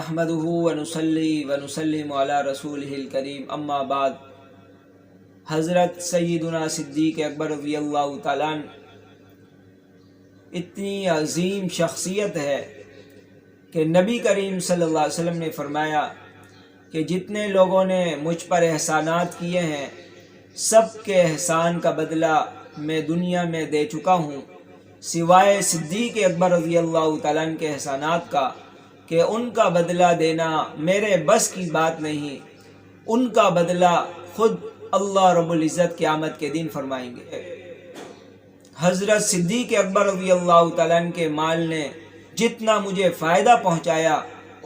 نحمده ونصلي ونسلم على رسوله الكريم اما بعد۔ حضرت سیدنا صدیق اکبر رضی اللہ تعالیٰ اتنی عظیم شخصیت ہے کہ نبی کریم صلی اللہ علیہ وسلم نے فرمایا کہ جتنے لوگوں نے مجھ پر احسانات کیے ہیں سب کے احسان کا بدلہ میں دنیا میں دے چکا ہوں، سوائے صدیق اکبر رضی اللہ تعالیٰ کے احسانات کا کہ ان کا بدلہ دینا میرے بس کی بات نہیں، ان کا بدلہ خود اللہ رب العزت قیامت کے دن فرمائیں گے۔ حضرت صدیق اکبر رضی اللہ تعالیٰ کے مال نے جتنا مجھے فائدہ پہنچایا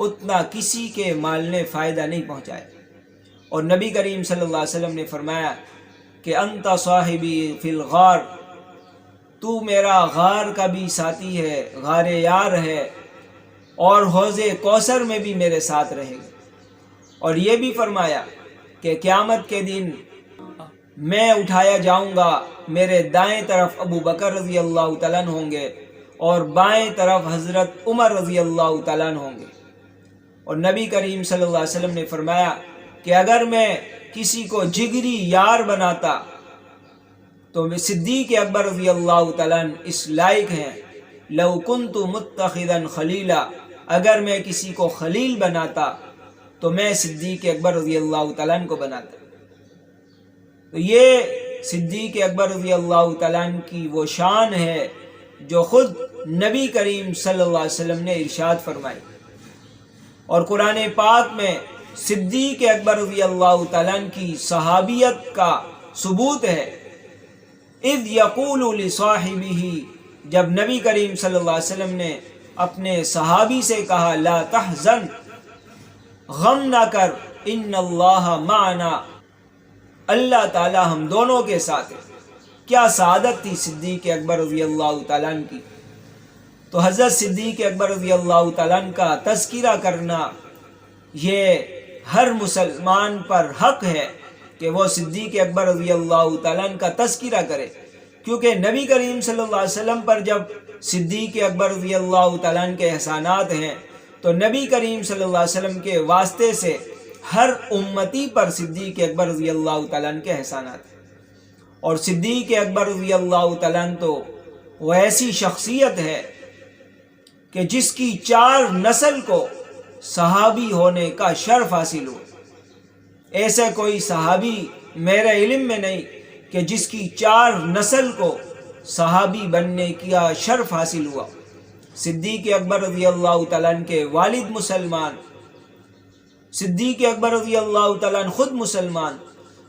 اتنا کسی کے مال نے فائدہ نہیں پہنچایا، اور نبی کریم صلی اللہ علیہ وسلم نے فرمایا کہ انت صاحبی فی الغار، تو میرا غار کا بھی ساتھی ہے، غار یار ہے، اور حوض کوثر میں بھی میرے ساتھ رہے گا۔ اور یہ بھی فرمایا کہ قیامت کے دن میں اٹھایا جاؤں گا، میرے دائیں طرف ابو بکر رضی اللہ تعالیٰ ہوں گے اور بائیں طرف حضرت عمر رضی اللہ تعالیٰ ہوں گے۔ اور نبی کریم صلی اللہ علیہ وسلم نے فرمایا کہ اگر میں کسی کو جگری یار بناتا تو صدیق اکبر رضی اللہ تعالیٰ اس لائق ہیں، لو کنت متخذا خلیلا، اگر میں کسی کو خلیل بناتا تو میں صدیق اکبر رضی اللہ تعالیٰ کو بناتا۔ تو یہ صدیق اکبر رضی اللہ تعالیٰ کی وہ شان ہے جو خود نبی کریم صلی اللہ علیہ وسلم نے ارشاد فرمائی، اور قرآن پاک میں صدیق اکبر رضی اللہ تعالیٰ کی صحابیت کا ثبوت ہے۔ اذ یقول لصاحبہ، جب نبی کریم صلی اللہ علیہ وسلم نے اپنے صحابی سے کہا لا تحزن، غم نہ کر، ان اللہ معنا، اللہ تعالی ہم دونوں کے ساتھ ہے۔ کیا سعادت تھی صدیق اکبر رضی اللہ تعالیٰ کی۔ تو حضرت صدیق اکبر رضی اللہ تعالیٰ کا تذکرہ کرنا یہ ہر مسلمان پر حق ہے کہ وہ صدیق اکبر رضی اللہ تعالیٰ کا تذکرہ کرے، کیونکہ نبی کریم صلی اللہ علیہ وسلم پر جب صدیق اکبر رضی اللہ تعالیٰ کے احسانات ہیں تو نبی کریم صلی اللہ علیہ وسلم کے واسطے سے ہر امتی پر صدیق اکبر رضی اللہ تعالیٰ کے احسانات ہیں۔ اور صدیق اکبر رضی اللہ تعالیٰ تو وہ ایسی شخصیت ہے کہ جس کی 4 نسل کو صحابی ہونے کا شرف حاصل ہو۔ ایسا کوئی صحابی میرے علم میں نہیں کہ جس کی 4 نسل کو صحابی بننے کا شرف حاصل ہوا۔ صدیق اکبر رضی اللہ تعالیٰ کے والد مسلمان، صدیق اکبر رضی اللہ تعالیٰ خود مسلمان،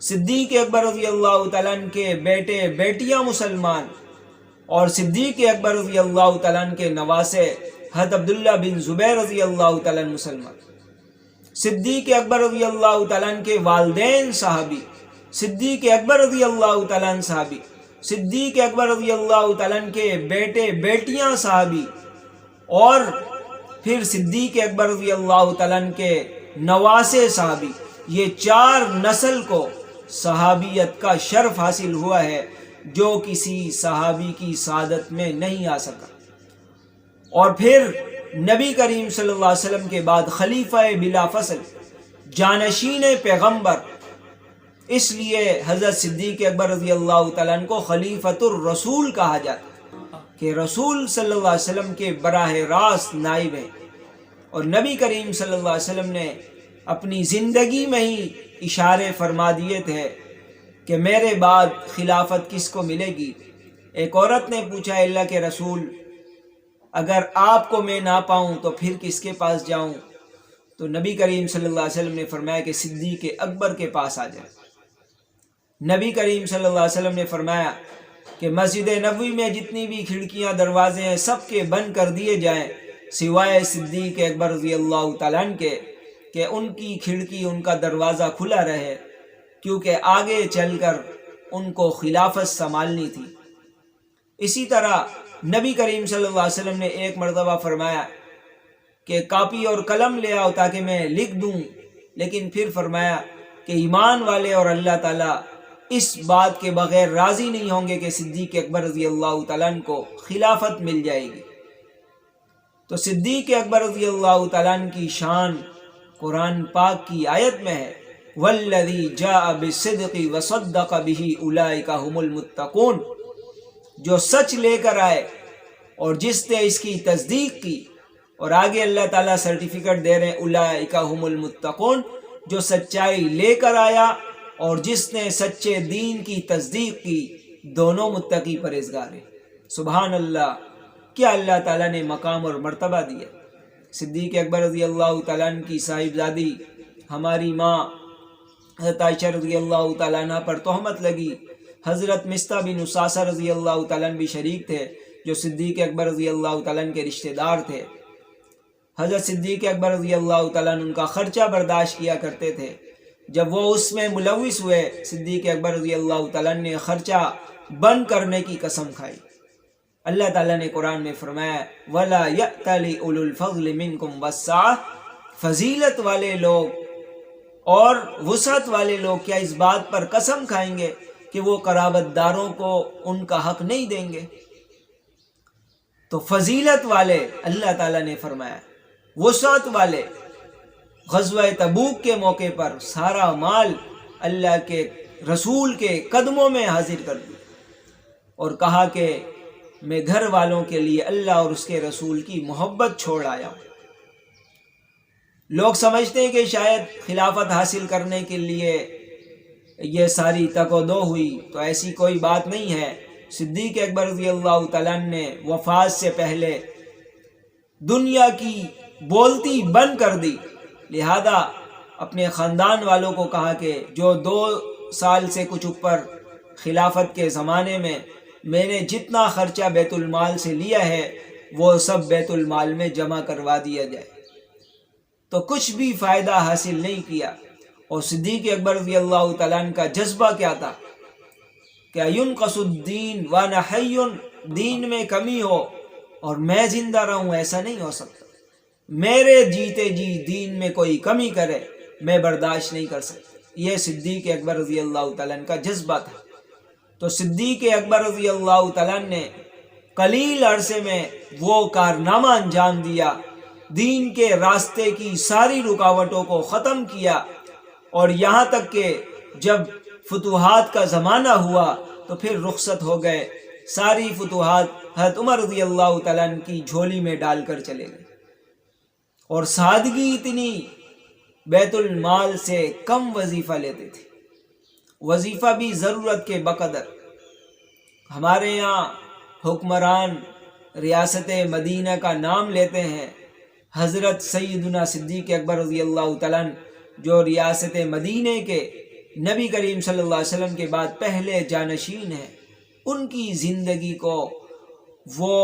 صدیق اکبر رضی اللہ تعالیٰ کے بیٹے بیٹیاں مسلمان، اور صدیق اکبر رضی اللہ تعالیٰ کے نواسے حضرت عبداللہ بن زبیر رضی اللہ تعالیٰ مسلمان، صدیق اکبر رضی اللہ تعالیٰ کے والدین صحابی، صدیق اکبر رضی اللہ تعالیٰ صحابی، صدیق اکبر رضی اللہ تعالیٰ کے بیٹے بیٹیاں صحابی، اور پھر صدیق اکبر رضی اللہ تعالیٰ کے نواسے صحابی۔ یہ 4 نسل کو صحابیت کا شرف حاصل ہوا ہے جو کسی صحابی کی سعادت میں نہیں آ سکا۔ اور پھر نبی کریم صلی اللہ علیہ وسلم کے بعد خلیفہ بلا فصل، جانشین پیغمبر، اس لیے حضرت صدیق اکبر رضی اللہ تعالیٰ کو خلیفۃ الرسول کہا جاتا کہ رسول صلی اللہ علیہ وسلم کے براہ راست نائب ہیں۔ اور نبی کریم صلی اللہ علیہ وسلم نے اپنی زندگی میں ہی اشارے فرما دیے تھے کہ میرے بعد خلافت کس کو ملے گی۔ ایک عورت نے پوچھا اللہ کے رسول، اگر آپ کو میں نہ پاؤں تو پھر کس کے پاس جاؤں؟ تو نبی کریم صلی اللہ علیہ وسلم نے فرمایا کہ صدیق اکبر کے پاس آ جائے۔ نبی کریم صلی اللہ علیہ وسلم نے فرمایا کہ مسجد نبوی میں جتنی بھی کھڑکیاں دروازے ہیں سب کے بند کر دیے جائیں سوائے صدیق اکبر رضی اللہ تعالیٰ کے، کہ ان کی کھڑکی، ان کا دروازہ کھلا رہے، کیونکہ آگے چل کر ان کو خلافت سنبھالنی تھی۔ اسی طرح نبی کریم صلی اللہ علیہ وسلم نے ایک مرتبہ فرمایا کہ کاپی اور قلم لے آؤ تاکہ میں لکھ دوں، لیکن پھر فرمایا کہ ایمان والے اور اللہ تعالیٰ اس بات کے بغیر راضی نہیں ہوں گے کہ صدیق اکبر رضی اللہ تعالیٰ کو خلافت مل جائے گی۔ تو صدیق اکبر رضی اللہ تعالیٰ عنہ کی شان قرآن پاک کی آیت میں ہے والذی جاء بالصدق وصدق به اولئک هم المتقون، جو سچ لے کر آئے اور جس نے اس کی تصدیق کی، اور آگے اللہ تعالیٰ سرٹیفکیٹ دے رہے ہیں اولئک هم المتقون، جو سچائی لے کر آیا اور جس نے سچے دین کی تصدیق کی، دونوں متقی پرہیزگار ہیں۔ سبحان اللہ، کیا اللہ تعالیٰ نے مقام اور مرتبہ دیا۔ صدیق اکبر رضی اللہ تعالیٰ عنہ کی صاحبزادی ہماری ماں حضرت عائشہ رضی اللہ تعالیٰ عنہ پر تہمت لگی۔ حضرت مصطح بن اساسہ رضی اللہ تعالیٰ عنہ بھی شریک تھے، جو صدیق اکبر رضی اللہ تعالیٰ عنہ کے رشتہ دار تھے۔ حضرت صدیق اکبر رضی اللہ تعالیٰ عنہ ان کا خرچہ برداشت کیا کرتے تھے۔ جب وہ اس میں ملوث ہوئے، صدیق اکبر رضی اللہ تعالیٰ عنہ نے خرچہ بند کرنے کی قسم کھائی۔ اللہ تعالیٰ نے قرآن میں فرمایا وَلَا يَأْتَلِ أُولُو الْفَضْلِ مِنْكُمْ وَالسَّعَةِ، فضیلت والے لوگ اور وسعت والے لوگ کیا اس بات پر قسم کھائیں گے کہ وہ قرابت داروں کو ان کا حق نہیں دیں گے؟ تو فضیلت والے اللہ تعالیٰ نے فرمایا، وسعت والے غزوہ تبوک کے موقع پر سارا مال اللہ کے رسول کے قدموں میں حاضر کر دیا اور کہا کہ میں گھر والوں کے لیے اللہ اور اس کے رسول کی محبت چھوڑ آیا ہوں۔ لوگ سمجھتے ہیں کہ شاید خلافت حاصل کرنے کے لیے یہ ساری تک و دو ہوئی، تو ایسی کوئی بات نہیں ہے۔ صدیق اکبر رضی اللہ تعالیٰ عنہ نے وفات سے پہلے دنیا کی بولتی بند کر دی، لہذا اپنے خاندان والوں کو کہا کہ جو 2 سال سے کچھ اوپر خلافت کے زمانے میں میں نے جتنا خرچہ بیت المال سے لیا ہے وہ سب بیت المال میں جمع کروا دیا جائے۔ تو کچھ بھی فائدہ حاصل نہیں کیا۔ اور صدیق اکبر رضی اللہ تعالیٰ عنہ کا جذبہ کیا تھا کہ ينقص الدین وانا حی، دین میں کمی ہو اور میں زندہ رہوں، ایسا نہیں ہو سکتا۔ میرے جیتے جی دین میں کوئی کمی کرے میں برداشت نہیں کر سکتا۔ یہ صدیق اکبر رضی اللہ تعالیٰ عنہ کا جذبہ تھا۔ تو صدیق اکبر رضی اللہ تعالیٰ عنہ نے قلیل عرصے میں وہ کارنامہ انجام دیا، دین کے راستے کی ساری رکاوٹوں کو ختم کیا، اور یہاں تک کہ جب فتوحات کا زمانہ ہوا تو پھر رخصت ہو گئے۔ ساری فتوحات حضرت عمر رضی اللہ تعالیٰ عنہ کی جھولی میں ڈال کر چلے گئے، اور سادگی اتنی، بیت المال سے کم وظیفہ لیتے تھے، وظیفہ بھی ضرورت کے بقدر۔ ہمارے یہاں حکمران ریاست مدینہ کا نام لیتے ہیں، حضرت سیدنا صدیق اکبر رضی اللہ تعالیٰ عنہ جو ریاست مدینہ کے نبی کریم صلی اللہ علیہ وسلم کے بعد پہلے جانشین ہیں، ان کی زندگی کو وہ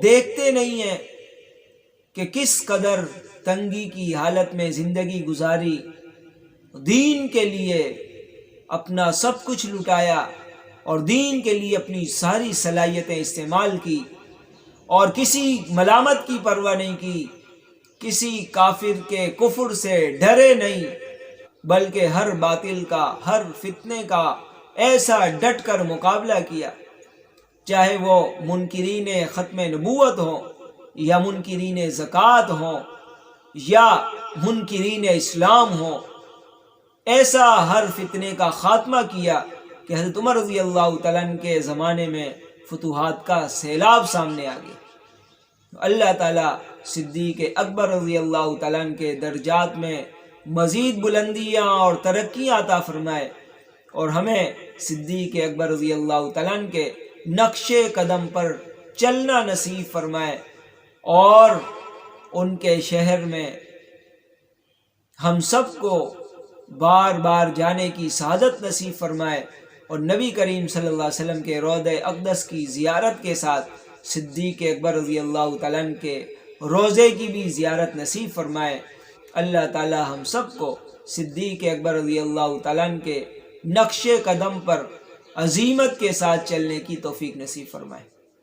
دیکھتے نہیں ہیں کہ کس قدر تنگی کی حالت میں زندگی گزاری، دین کے لیے اپنا سب کچھ لٹایا اور دین کے لیے اپنی ساری صلاحیتیں استعمال کی، اور کسی ملامت کی پرواہ نہیں کی، کسی کافر کے کفر سے ڈرے نہیں، بلکہ ہر باطل کا، ہر فتنے کا ایسا ڈٹ کر مقابلہ کیا، چاہے وہ منکرین ختم نبوت ہوں یا منکرین زکوٰۃ ہوں یا منکرین اسلام ہوں، ایسا ہر فتنے کا خاتمہ کیا کہ حضرت عمر رضی اللہ تعالیٰ عنہ کے زمانے میں فتوحات کا سیلاب سامنے آ گیا۔ اللہ تعالیٰ صدیق اکبر رضی اللہ تعالیٰ عنہ کے درجات میں مزید بلندیاں اور ترقیاں عطا فرمائے، اور ہمیں صدیق اکبر رضی اللہ تعالیٰ عنہ کے نقش قدم پر چلنا نصیب فرمائے، اور ان کے شہر میں ہم سب کو بار بار جانے کی سعادت نصیب فرمائے، اور نبی کریم صلی اللہ علیہ وسلم کے روضہ اقدس کی زیارت کے ساتھ صدیق اکبر رضی اللہ تعالیٰ عنہ کے روضے کی بھی زیارت نصیب فرمائے۔ اللہ تعالی ہم سب کو صدیق اکبر رضی اللہ تعالیٰ عنہ کے نقش قدم پر عزیمت کے ساتھ چلنے کی توفیق نصیب فرمائے۔